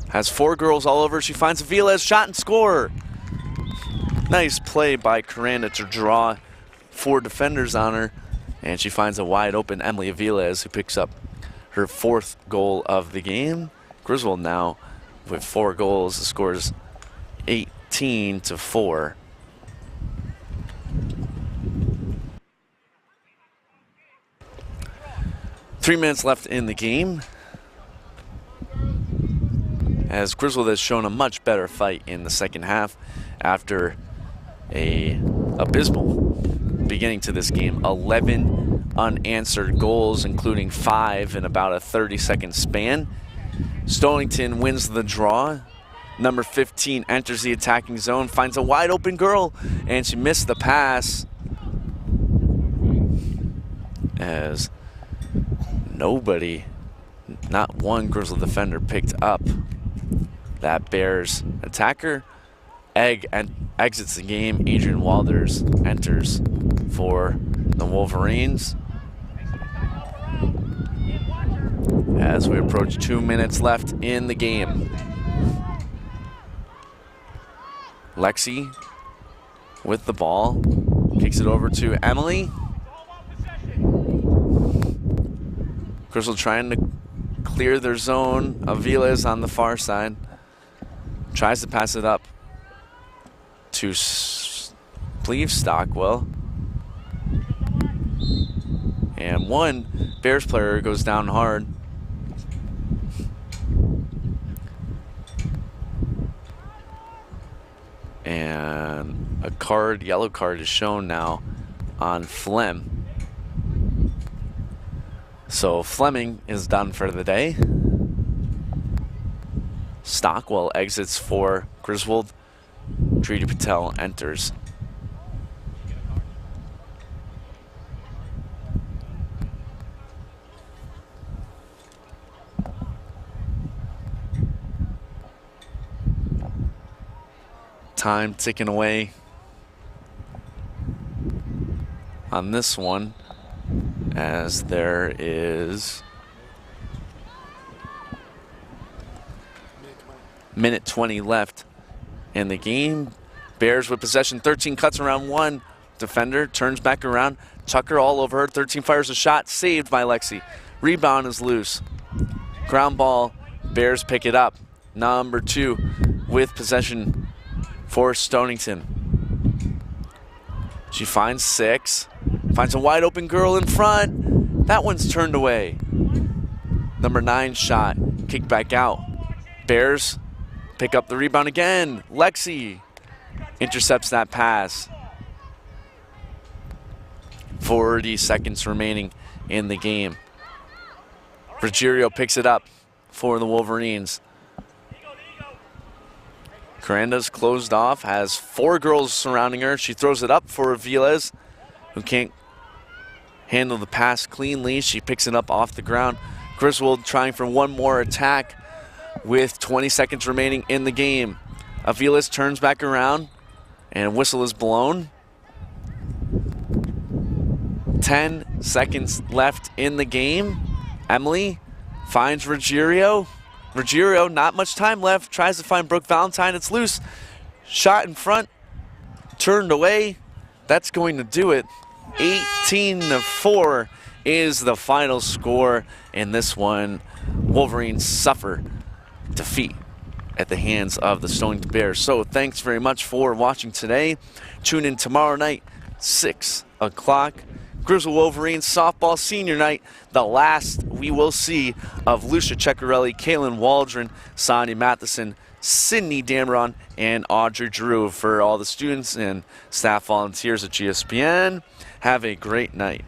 Has 4 girls all over. She finds Aviles, shot and score. Nice play by Coranda to draw 4 defenders on her. And she finds a wide open Emily Aviles, who picks up her 4th goal of the game. Griswold now with 4 goals. The score is 18-4. Three minutes left in the game, as Griswold has shown a much better fight in the second half after a abysmal beginning to this game. 11 unanswered goals, including 5 in about a 30-second span. Stonington wins the draw. Number 15 enters the attacking zone, finds a wide open girl, and she missed the pass, as nobody, not one Griswold defender picked up that Bears attacker. Egg exits the game. Adrian Walders enters for the Wolverines. As we approach 2 minutes left in the game. Lexi with the ball, kicks it over to Emily. Griswold trying to clear their zone. Aviles on the far side. Tries to pass it up to, believe, Stockwell. And one Bears player goes down hard. And a card, yellow card, is shown now on Flem. So Fleming is done for the day. Stockwell exits for Griswold. Tridi Patel enters. Time ticking away on this one, as there is minute 20 left in the game. Bears with possession. 13 cuts around one defender, turns back around. Tucker all over her. 13 fires a shot, saved by Lexi. Rebound is loose. Ground ball. Bears pick it up. Number 2 with possession for Stonington. She finds 6. Finds a wide open girl in front. That one's turned away. Number 9 shot, kicked back out. Bears pick up the rebound again. Lexi intercepts that pass. 40 seconds remaining in the game. Ruggiero picks it up for the Wolverines. Caranda's closed off, has 4 girls surrounding her. She throws it up for Aviles, who can't handle the pass cleanly. She picks it up off the ground. Griswold trying for one more attack with 20 seconds remaining in the game. Aviles turns back around and whistle is blown. 10 seconds left in the game. Emily finds Ruggiero. Ruggiero, not much time left, tries to find Brooke Valentine. It's loose. Shot in front, turned away. That's going to do it. 18-4 is the final score in this one. Wolverines suffer defeat at the hands of the Stonington Bears. So thanks very much for watching today. Tune in tomorrow night, 6 o'clock. Griswold Wolverines softball senior night, the last we will see of Lucia Ceccarelli, Kaylin Waldron, Sonia Matheson, Sydney Dameron, and Audrey Drew. For all the students and staff volunteers at GSPN, have a great night.